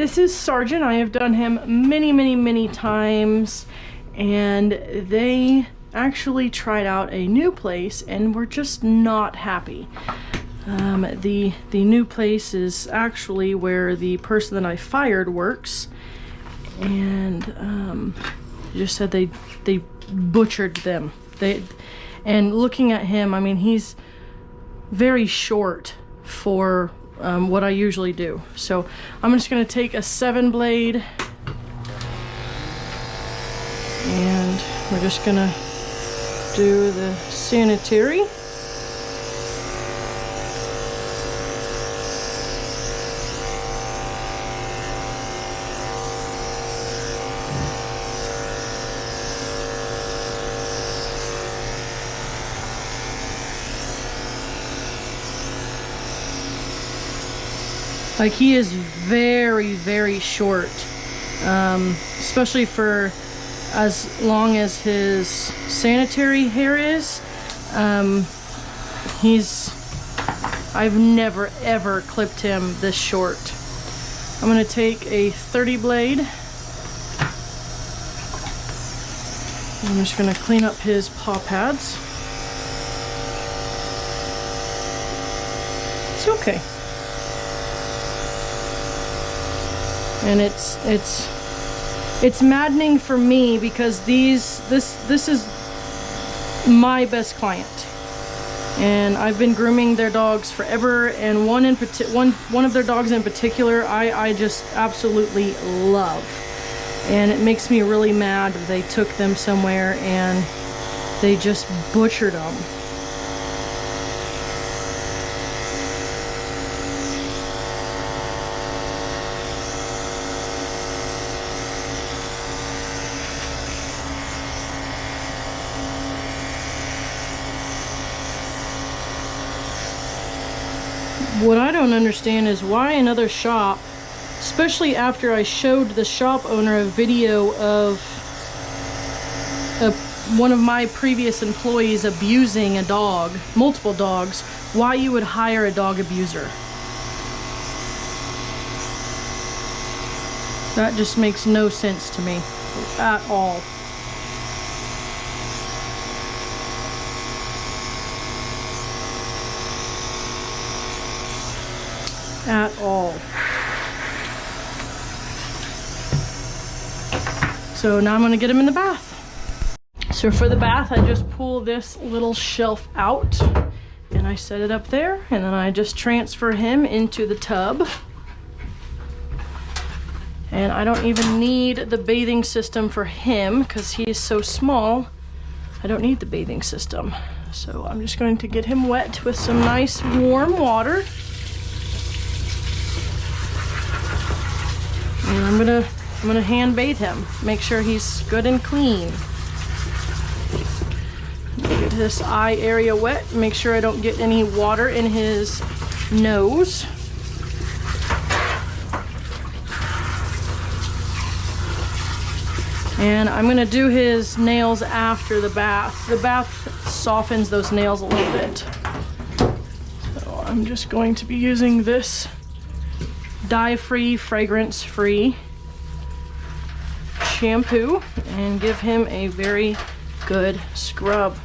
This is Sergeant. I have done him many times, and they actually tried out a new place and were just not happy. The new place is actually where the person that I fired works, and just said they butchered them. And looking at him, I mean, he's very short for what I usually do. So I'm just going to take a 7-blade, and we're just going to do the sanitary. Like, he is very short, especially for as long as his sanitary hair is. I've never ever clipped him this short. I'm gonna take a 30 blade. I'm just gonna clean up his paw pads. It's okay. And it's maddening for me because this is my best client, and I've been grooming their dogs forever, and one of their dogs in particular I just absolutely love, and it makes me really mad that they took them somewhere and they just butchered them. What I don't understand is why another shop, especially after I showed the shop owner a video of one of my previous employees abusing a dog, multiple dogs, why you would hire a dog abuser. That just makes no sense to me at all. At all. So now I'm going to get him in the bath. So for the bath, I just pull this little shelf out and I set it up there, and then I just transfer him into the tub. And I don't even need the bathing system for him because he is so small. I don't need the bathing system. So I'm just going to get him wet with some nice warm water. And I'm gonna hand bathe him, make sure he's good and clean. Get this eye area wet, make sure I don't get any water in his nose. And I'm gonna do his nails after the bath. The bath softens those nails a little bit. So I'm just going to be using this dye-free, fragrance-free shampoo and give him a very good scrub.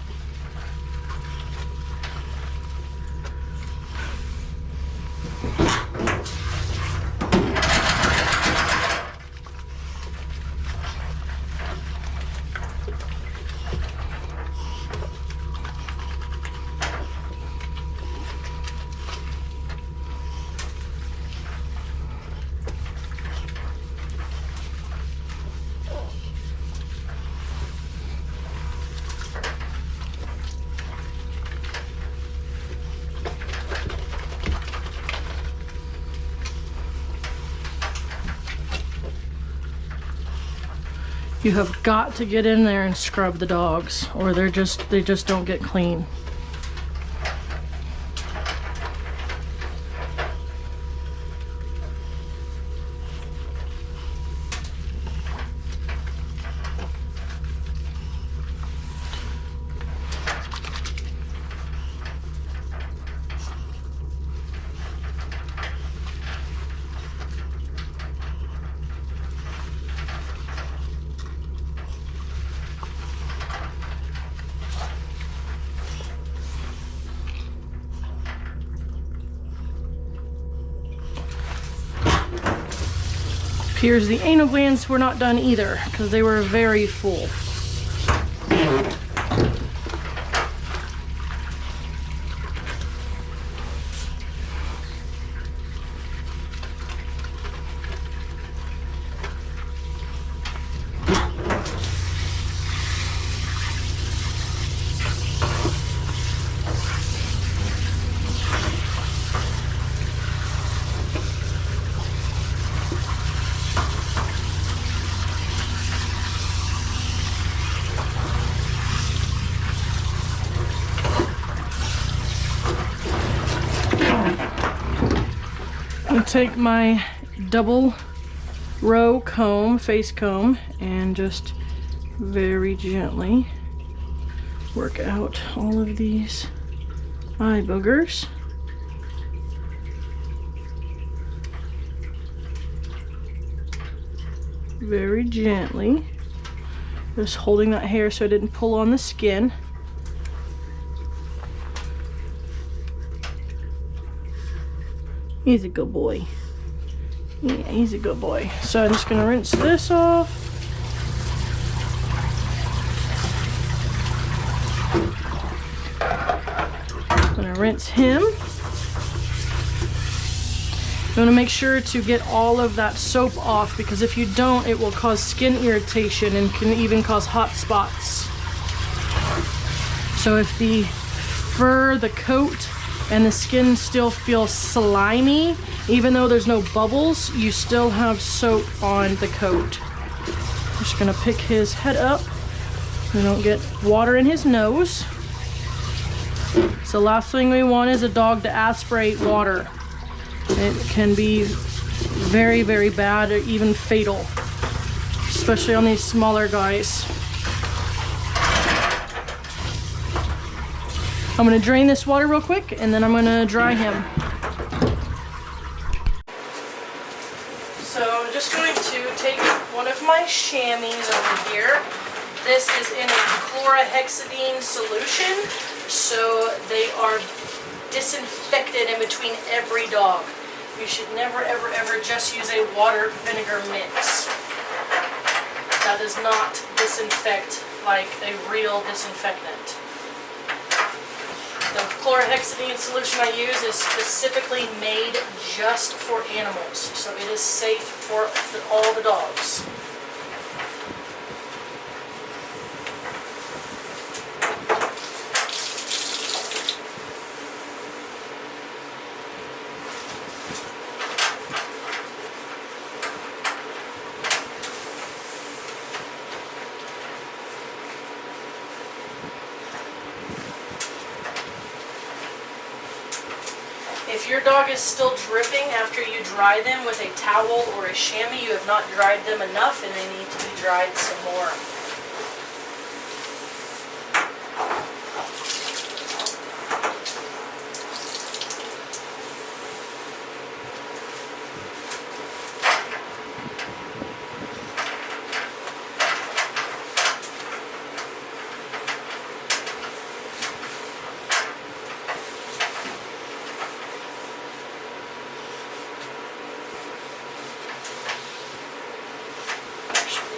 You have got to get in there and scrub the dogs, or they just don't get clean. appears the anal glands were not done either because they were very full. Take my double row comb, face comb, and just very gently work out all of these eye boogers. Very gently, just holding that hair so it didn't pull on the skin. He's a good boy. Yeah, he's a good boy. So I'm just gonna rinse this off. I'm gonna rinse him. You wanna make sure to get all of that soap off, because if you don't, it will cause skin irritation and can even cause hot spots. So if the fur, the coat, and the skin still feels slimy, even though there's no bubbles, you still have soap on the coat. I'm just gonna pick his head up so we don't get water in his nose. So the last thing we want is a dog to aspirate water. It can be very, very bad or even fatal, especially on these smaller guys. I'm gonna drain this water real quick and then I'm gonna dry him. So I'm just going to take one of my chamois over here. This is in a chlorhexidine solution, so they are disinfected in between every dog. You should never, ever, ever just use a water vinegar mix. That does not disinfect like a real disinfectant. The chlorhexidine solution I use is specifically made just for animals, so it is safe for all the dogs. If your dog is still dripping after you dry them with a towel or a chamois, you have not dried them enough and they need to be dried some more.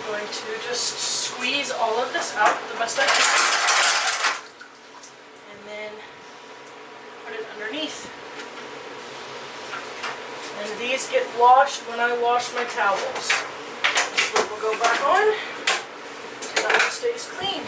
Going to just squeeze all of this out the best I can and then put it underneath. And these get washed when I wash my towels. This one will go back on so that it stays clean.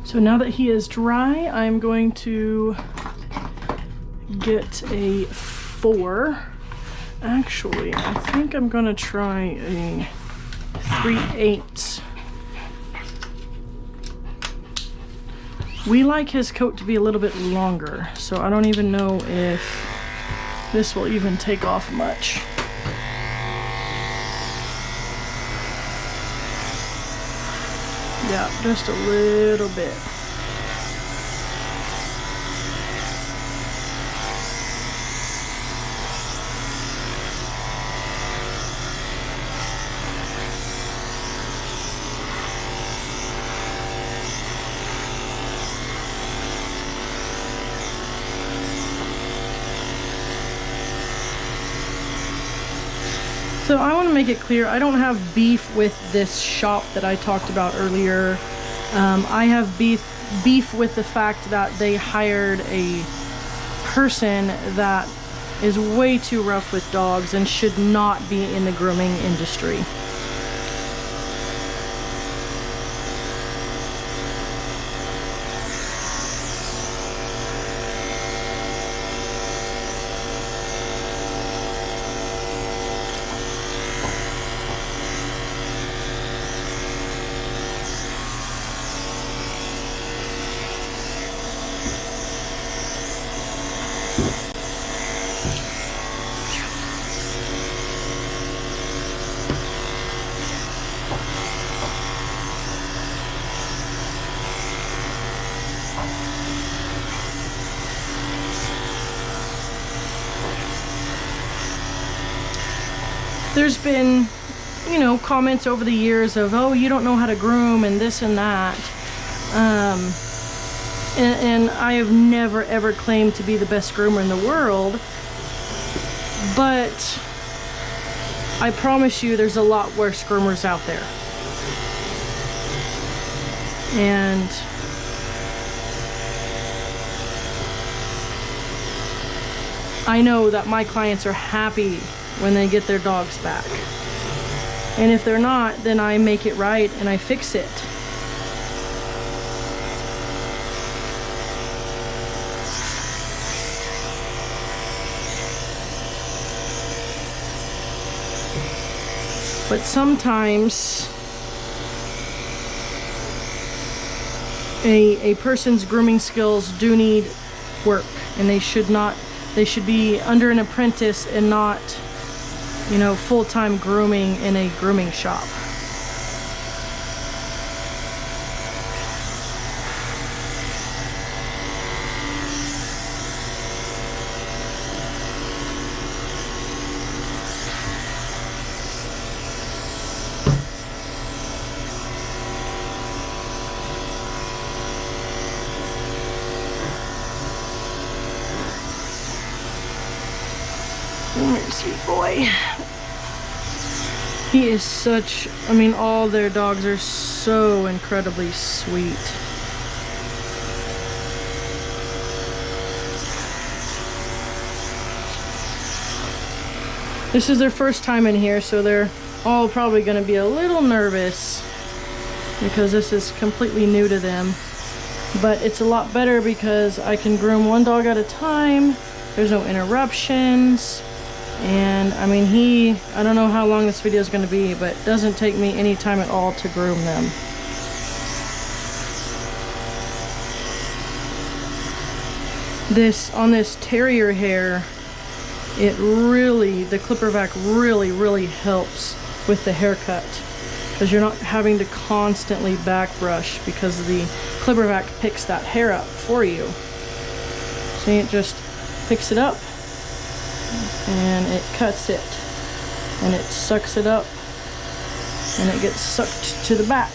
So now that he is dry, I'm going to get a 4. Actually, I think I'm gonna try a 3/8. We like his coat to be a little bit longer, so I don't even know if this will even take off much. Yeah, just a little bit. So I want to make it clear, I don't have beef with this shop that I talked about earlier. I have beef with the fact that they hired a person that is way too rough with dogs and should not be in the grooming industry. There's been, you know, comments over the years of, oh, you don't know how to groom and this and that. And I have never ever claimed to be the best groomer in the world, but I promise you there's a lot worse groomers out there. And I know that my clients are happy when they get their dogs back. And if they're not, then I make it right and I fix it. But sometimes a person's grooming skills do need work, and they should be under an apprentice and not, you know, full-time grooming in a grooming shop. Come here, sweet boy. He is such, I mean, all their dogs are so incredibly sweet. This is their first time in here, so they're all probably going to be a little nervous because this is completely new to them. But it's a lot better because I can groom one dog at a time. There's no interruptions. And I mean, I don't know how long this video is going to be, but it doesn't take me any time at all to groom them. On this terrier hair, the clipper vac really helps with the haircut, because you're not having to constantly back brush because the clipper vac picks that hair up for you. See, it just picks it up and it cuts it and it sucks it up and it gets sucked to the back.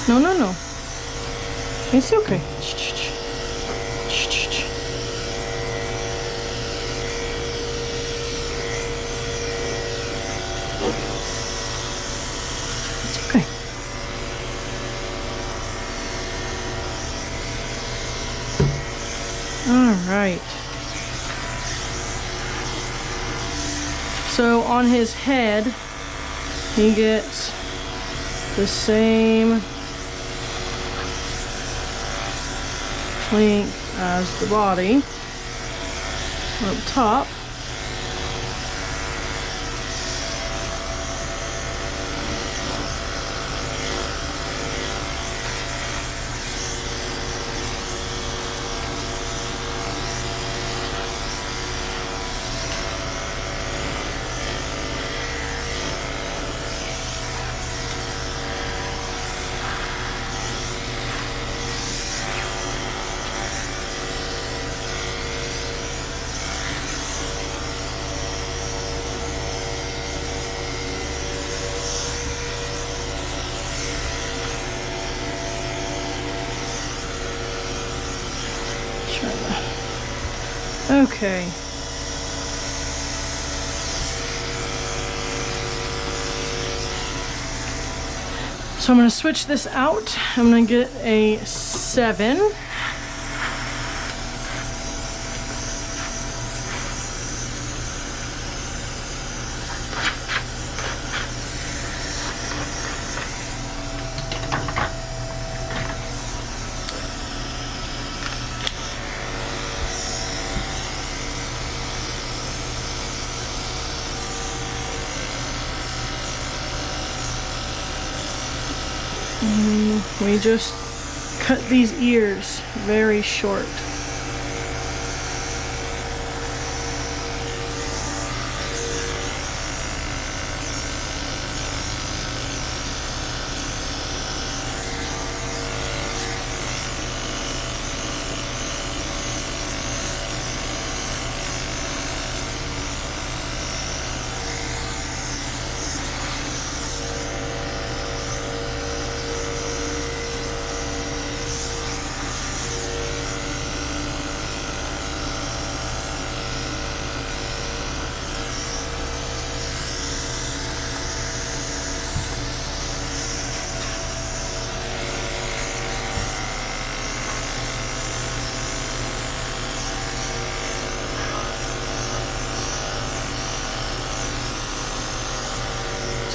No, no, no. It's okay. It's okay. All right. So on his head, he gets the same length as the body up top. Okay. So I'm going to switch this out. I'm going to get a 7. We just cut these ears very short.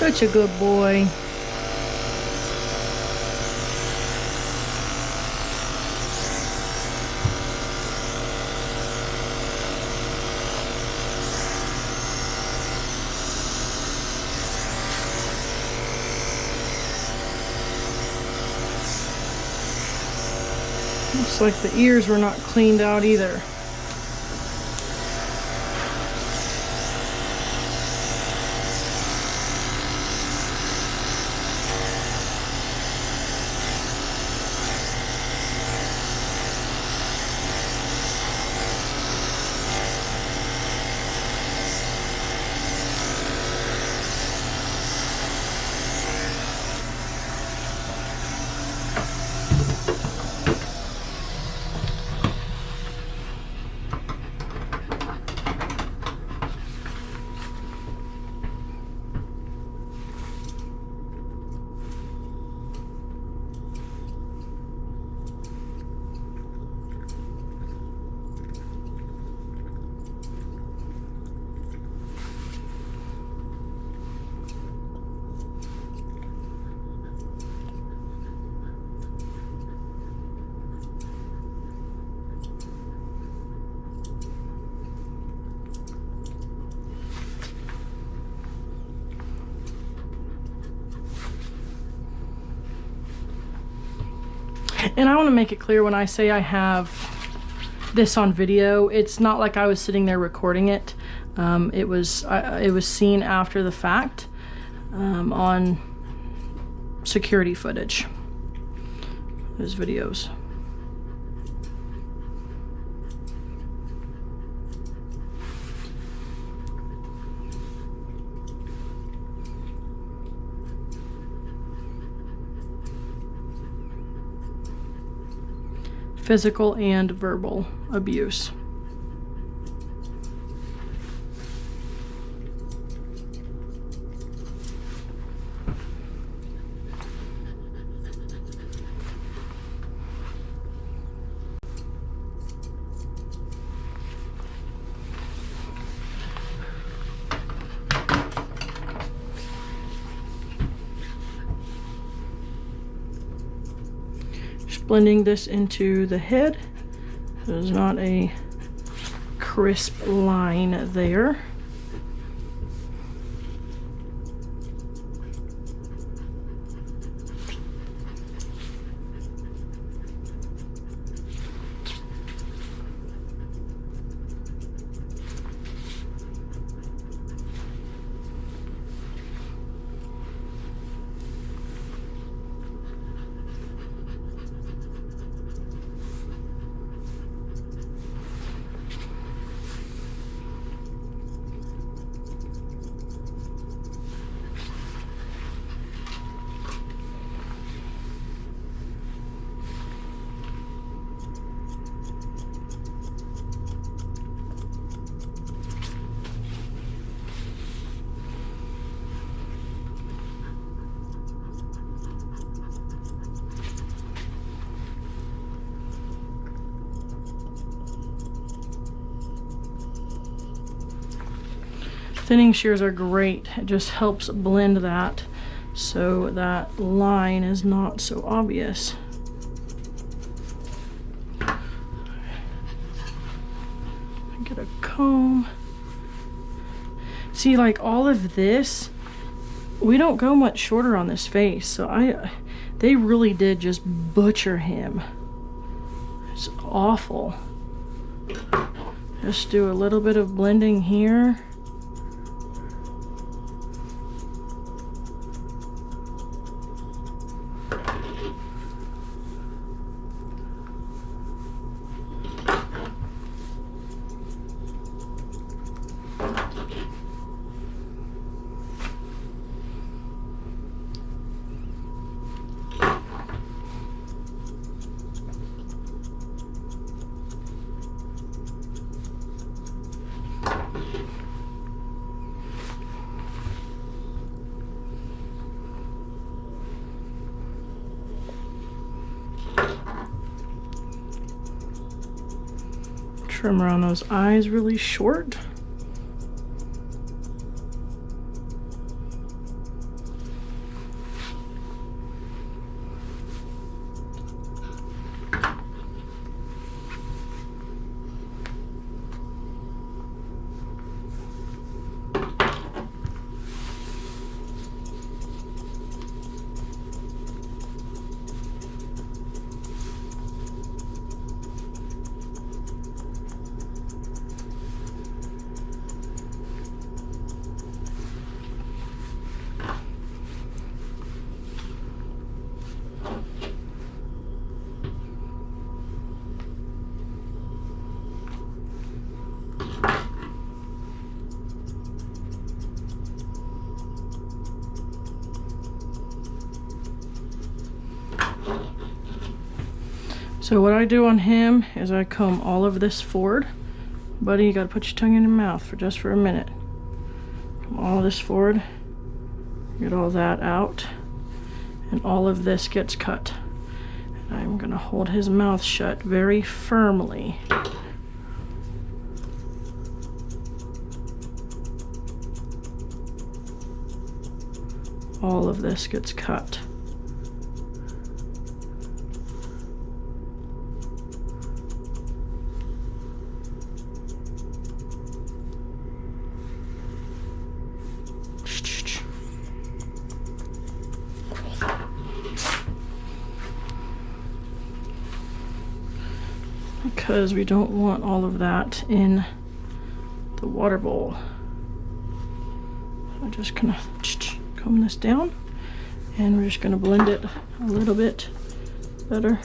Such a good boy. Looks like the ears were not cleaned out either. And I want to make it clear, when I say I have this on video, it's not like I was sitting there recording it. It was seen after the fact on security footage. Those videos. physical and verbal abuse. Blending this into the head. There's not a crisp line there. Thinning shears are great. It just helps blend that so that line is not so obvious. Get a comb. See, like all of this, we don't go much shorter on this face, so they really did just butcher him. It's awful. Just do a little bit of blending here. Trim around those eyes really short. So what I do on him is I comb all of this forward. Buddy, you gotta put your tongue in your mouth for a minute. Comb all of this forward, get all that out, and all of this gets cut. And I'm gonna hold his mouth shut very firmly. All of this gets cut. Because we don't want all of that in the water bowl. I'm just gonna comb this down, and we're just gonna blend it a little bit better.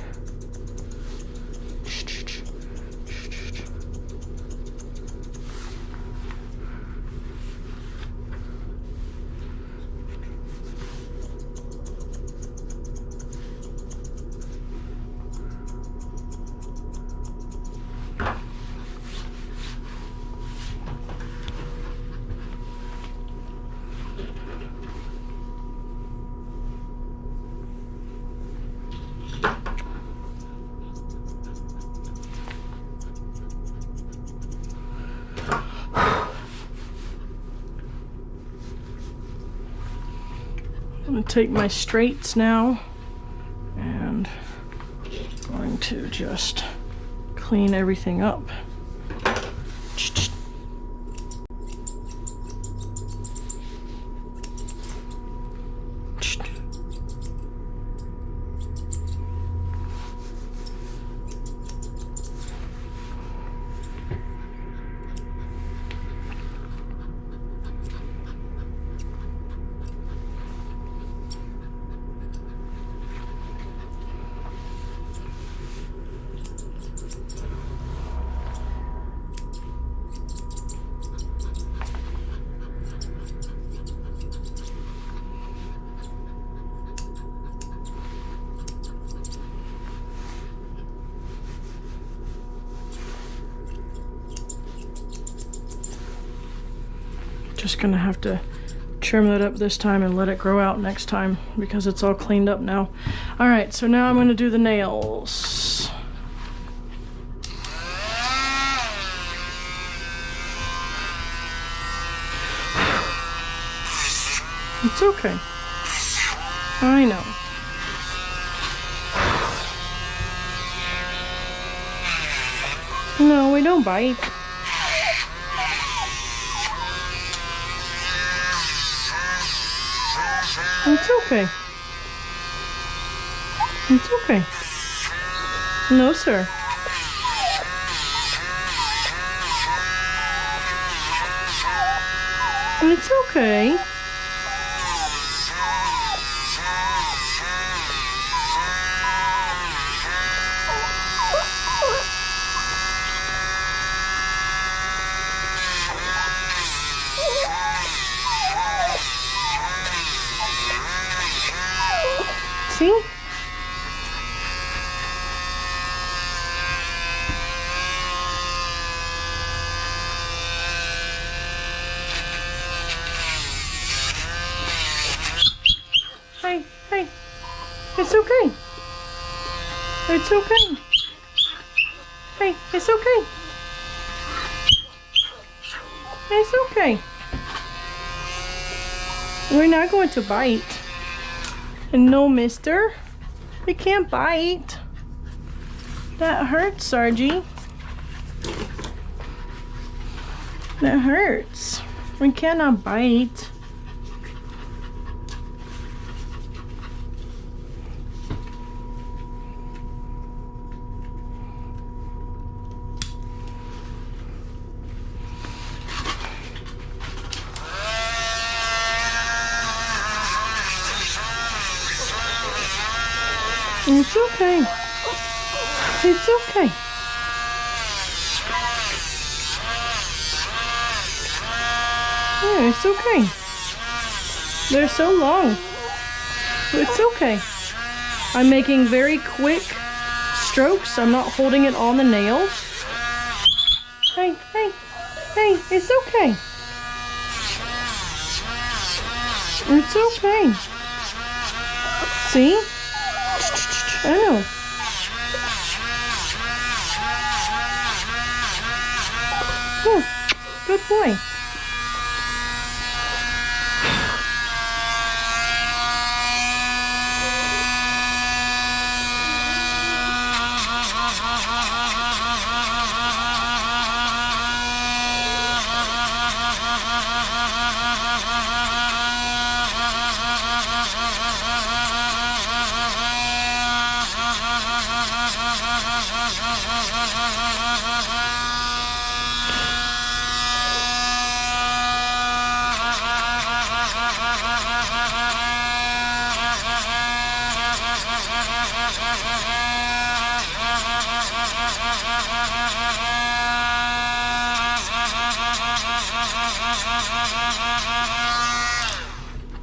take my straights now and going to just clean everything up. Just gonna have to trim that up this time and let it grow out next time because it's all cleaned up now. All right, so now I'm gonna do the nails. It's okay. I know. No, we don't bite. It's okay. It's okay. No, sir. It's okay. See? Hey, hey. It's okay. It's okay. Hey, it's okay. It's okay. We're not going to bite. And no, mister. We can't bite. That hurts, Sargie. That hurts. We cannot bite. It's okay. It's okay. Yeah, it's okay. They're so long. It's okay. I'm making very quick strokes. I'm not holding it on the nails. Hey, hey, hey, it's okay. It's okay. See? I know. Oh, good boy.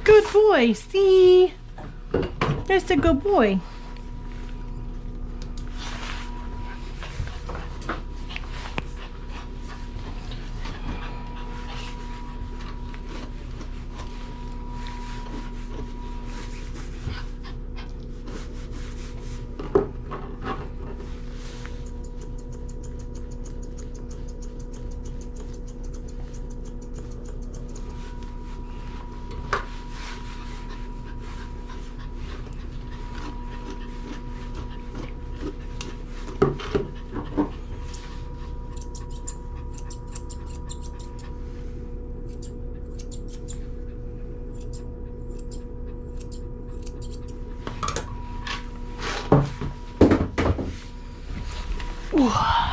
Good boy, see? That's a good boy. Whew.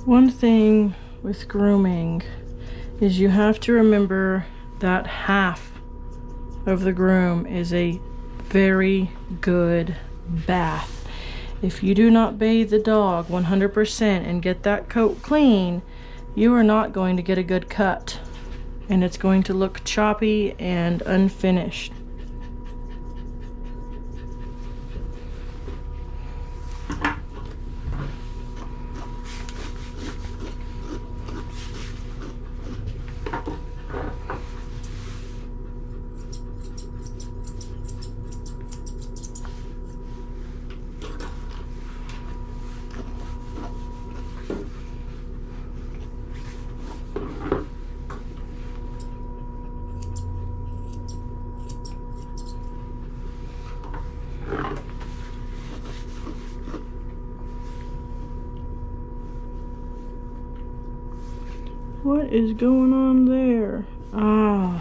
One thing with grooming is you have to remember that half of the groom is a very good bath. If you do not bathe the dog 100% and get that coat clean, you are not going to get a good cut, and it's going to look choppy and unfinished. What is going on there? Ah,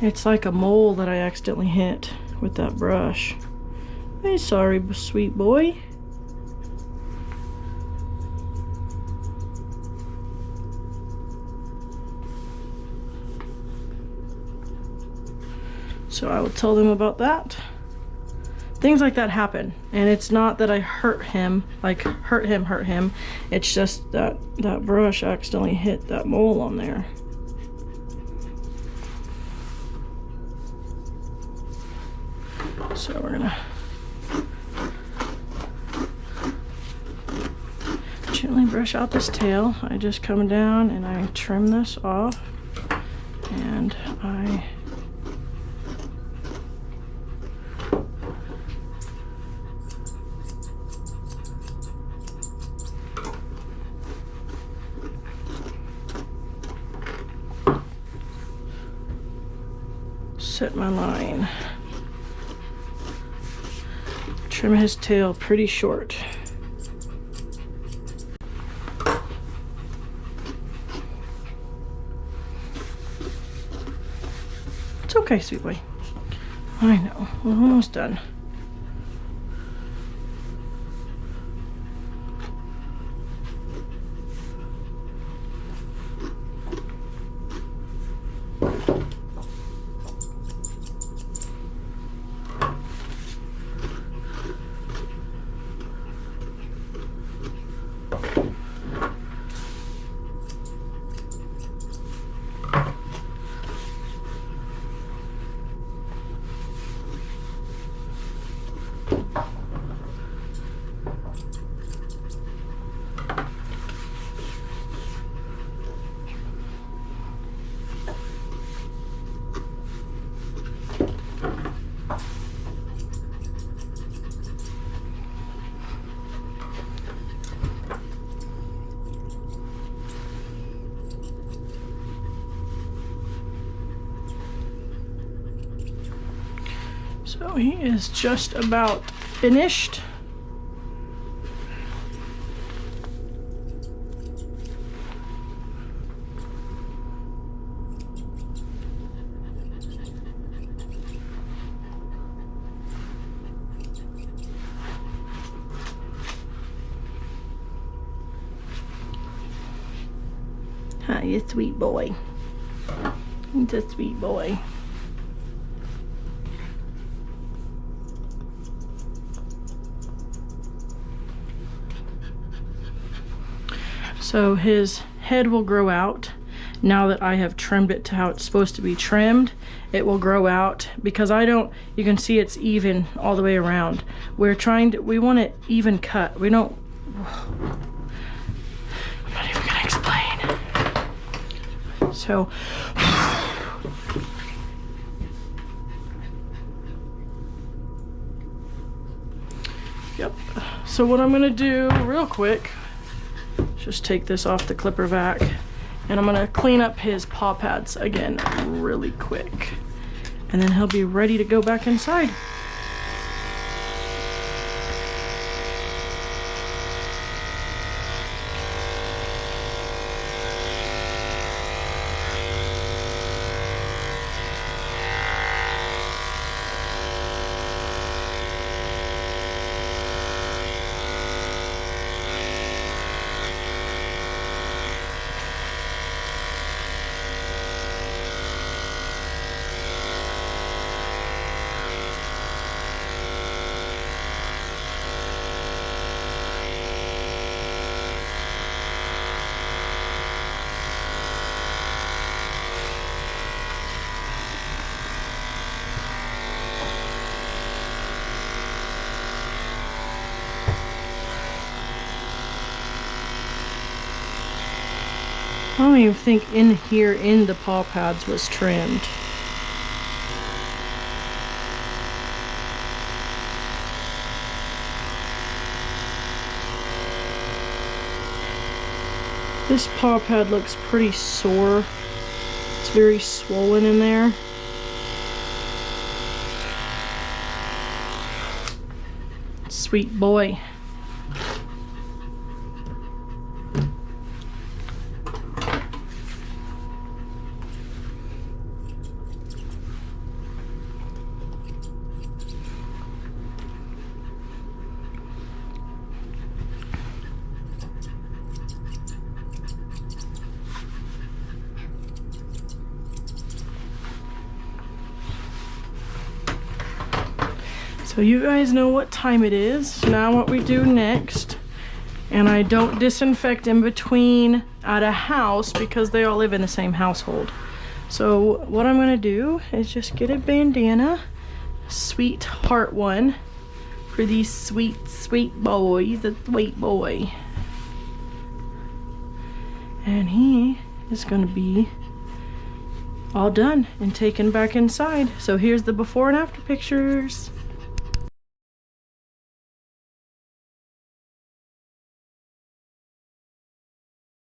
it's like a mole that I accidentally hit with that brush. Hey, sorry, sweet boy. So I will tell them about that. Things like that happen, and it's not that I hurt him, like hurt him. It's just that that brush accidentally hit that mole on there. So we're gonna gently brush out this tail. I just come down and I trim this off, and I set my line. Trim his tail pretty short. It's okay, sweet boy. I know, we're almost done. So he is just about finished. Hi, you sweet boy. He's a sweet boy. So his head will grow out. Now that I have trimmed it to how it's supposed to be trimmed, it will grow out because you can see it's even all the way around. We want it even cut. I'm not even gonna explain. So, yep. So what I'm gonna do real quick, just take this off the clipper vac, and I'm gonna clean up his paw pads again really quick, and then he'll be ready to go back inside. I don't even think in here in the paw pads was trimmed. This paw pad looks pretty sore. It's very swollen in there. Sweet boy. So you guys know what time it is. Now what we do next, and I don't disinfect in between at a house because they all live in the same household. So what I'm gonna do is just get a bandana, sweetheart one, for these sweet, sweet boys, the sweet boy. And he is gonna be all done and taken back inside. So here's the before and after pictures.